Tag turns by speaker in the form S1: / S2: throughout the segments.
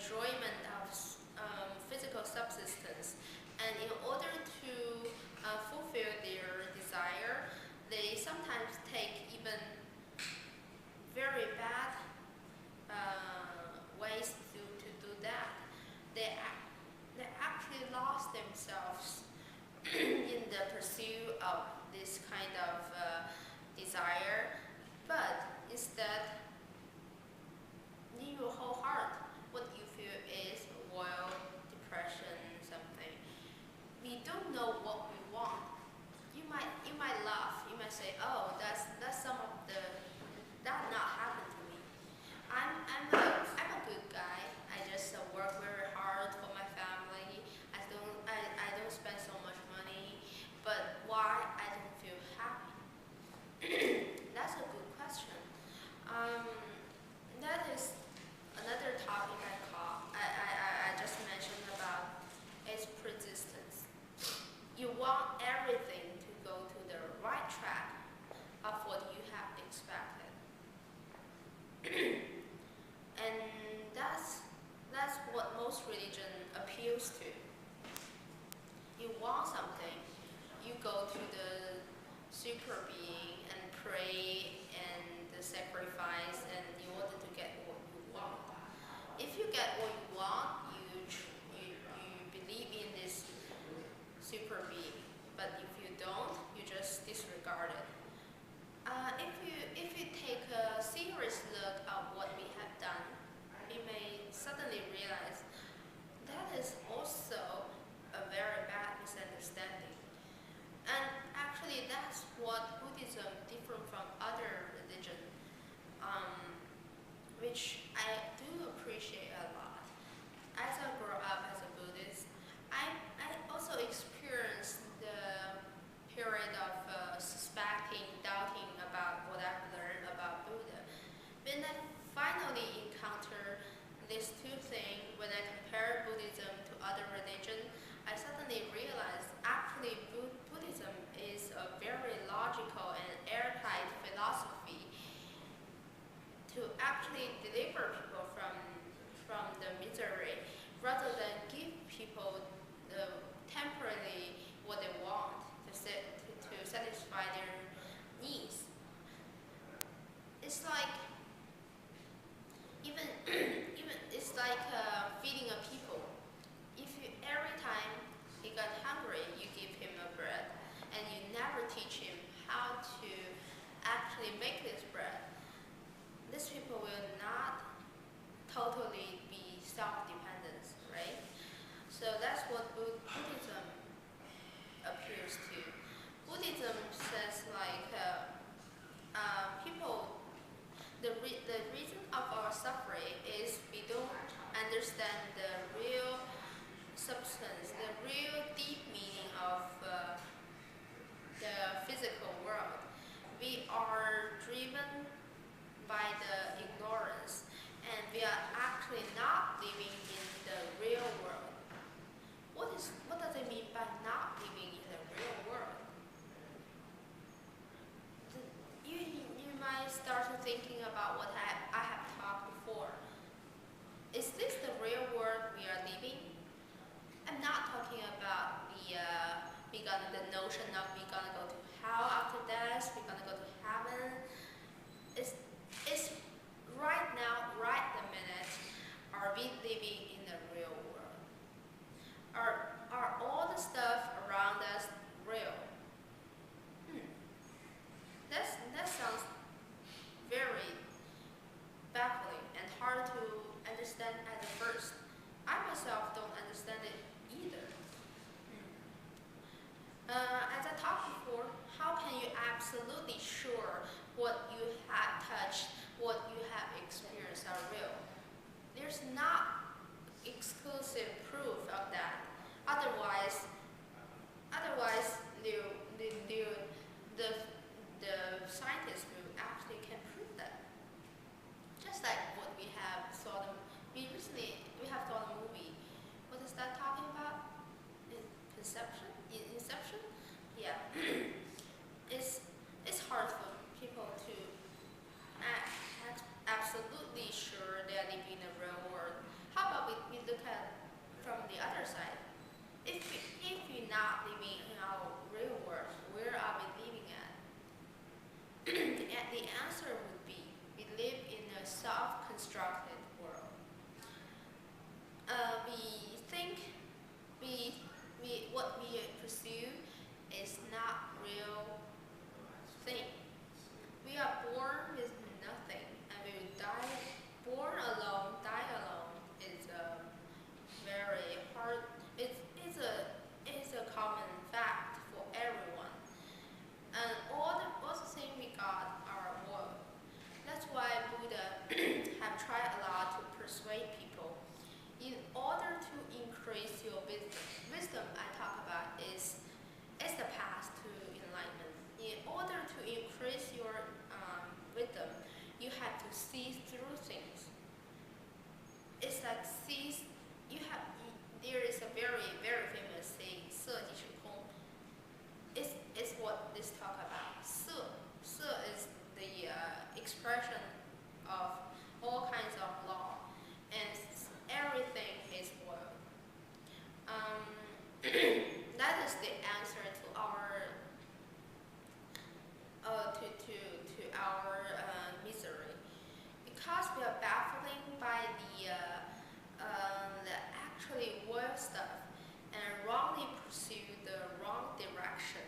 S1: enjoyment of physical subsistence, and in order to fulfill their desire, they sometimes take even very bad ways to do that. They actually lost themselves in the pursuit of this kind of desire, but instead, in your whole heart, what you feel is loyal, depression, something. We don't know what we want. You might laugh. You might say, "Oh, that's some of the that not happened to me. I'm a good guy. I just work very hard for my family. I don't spend so much money, but why I don't feel happy?" That's a good question. That is another topic I just mentioned about is persistence. You want everything to go to the right track of what you have expected. And that's what most religion appeals to. You want something, you go to the super being and pray and sacrifice and in order to get what you want. If you get what you want, you believe in this super being. But if you don't, you just disregard it. If you take a serious look at what we have done, you may suddenly realize that is also a very bad misunderstanding. And actually, that's what Buddhism different from other religions, which I do appreciate a lot. As I grew up as a Buddhist, I also experienced the period of suspecting, doubting about what I've learned about Buddha. When I finally encountered these two things, when I compare Buddhism to other religions, I suddenly realized actually Buddhism is a very logical and airtight philosophy to actually deliver people from the misery rather than give people the temporarily what they want to satisfy their needs. It's like even it's like feeding a people. If you every time he got hungry, you give him a bread, and you never teach him how to actually make this bread, these people will not totally be self-dependent, right? So that's what Buddhism appeals to. Buddhism says like people, the reason of our suffering is we don't understand the real substance, the real deep meaning of the physical world. We are driven by the ignorance, and we are actually not living in the real world. What does it mean by not living in the real world? You might start thinking about what I have talked before. Is this the real world we are living? I'm not talking about the notion of we're gonna go to hell after death, we're gonna go to heaven. It's right now, right the minute, are we living in the real world? Are all the stuff around us real? That sounds very baffling and hard to understand at the first. I myself don't understand it either. As I talked before, how can you absolutely sure what you have touched, what you have experienced are real? There's not exclusive proof of that. Otherwise, the scientists will actually can prove that. Just like what we have saw we have saw the movie. What is that talking about? Inception? Yeah. It's hard for people to act absolutely sure they are living in the real world. How about we not living in our real world. Where are we living at? And the answer would be, we live in a self-constructed world. We think what we pursue is not real thing. We are born with nothing, and we will die. Born alone, die alone is very hard. It's a common fact for everyone. And all the thing we got are world. That's why Buddha have tried a lot to persuade people. In order to increase your wisdom I talk about is the path to enlightenment. In order to increase your wisdom, you have to see through things. It's like there is a very, very famous saying, 色即是空. It's what this talk about. 色 is the expression of all kinds of law, and everything is world. That is the answer to our misery, because we are baffling by the actually world stuff and wrongly pursue the wrong direction,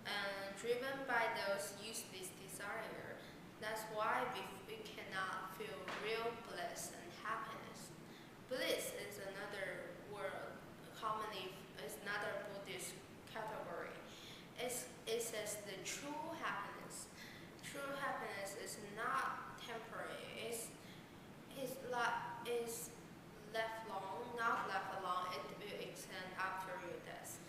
S1: and driven by those useless desire. That's why we cannot feel real bliss and happiness. Bliss is another word, commonly is another Buddhist category. It says the true happiness. True happiness is not temporary. It's left long, not left alone. It will extend after your death.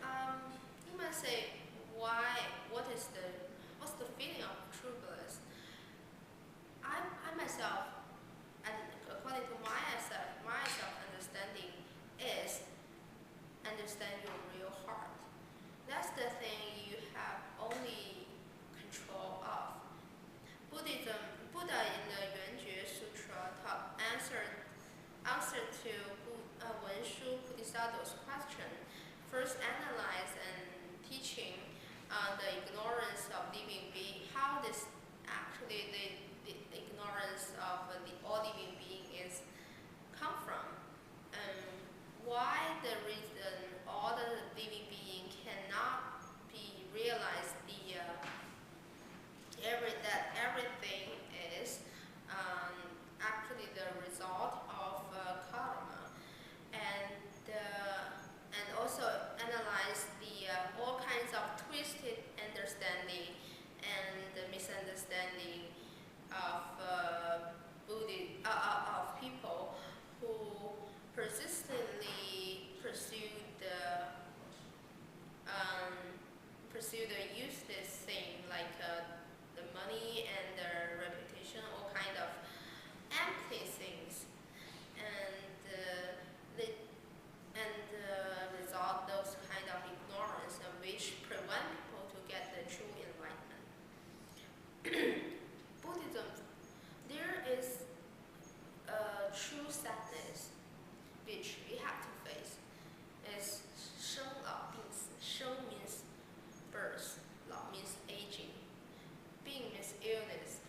S1: You might say, why? What's the feeling of true bliss? I myself, and according to myself understanding, is understand your real heart. That's the thing you have only control of. Buddha in the 圆觉 Sutra answer to Wenshu Bodhisattva's question, first analyze and teaching the ignorance of living being, how this actually the ignorance of all living being is come from, and why the reason all the living being cannot be realized that everything is actually the result of karma, and also analyze the all kinds of twisted understanding and the misunderstanding of of people who persistently pursue the useless thing, like the money and the reputation, all kind of empty things, and result those kind of ignorance, which prevent people to get the true enlightenment. Buddhism, there is a true sadness which we have to face. Is 生老病死. 生 means birth, 老 means aging, 病 means illness,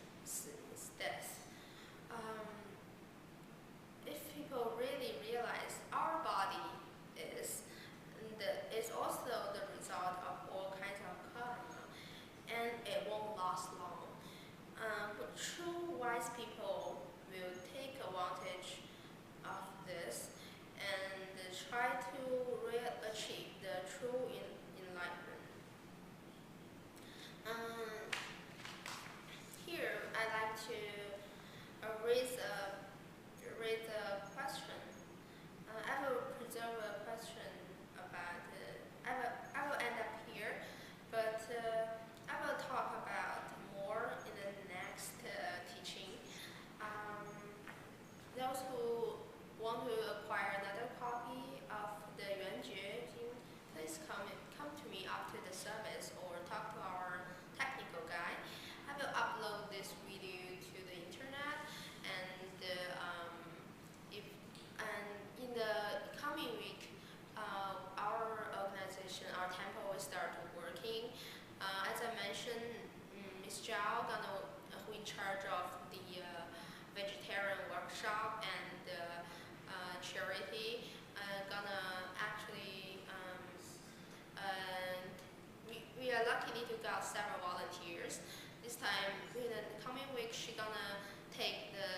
S1: time, in the coming week, she gonna take the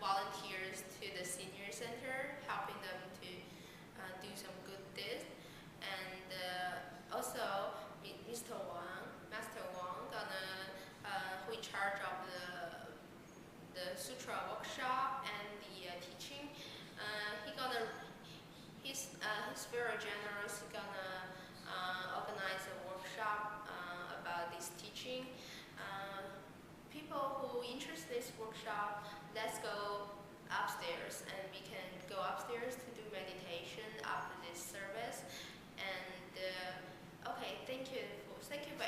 S1: volunteers to the senior center, helping them to do some good deeds. And also, Mr. Wang, Master Wang, who in charge of the sutra workshop and the teaching. He's very generous. He's gonna organize a workshop about this teaching. People who interested in this workshop, let's go upstairs, and we can go upstairs to do meditation after this service. And okay, thank you for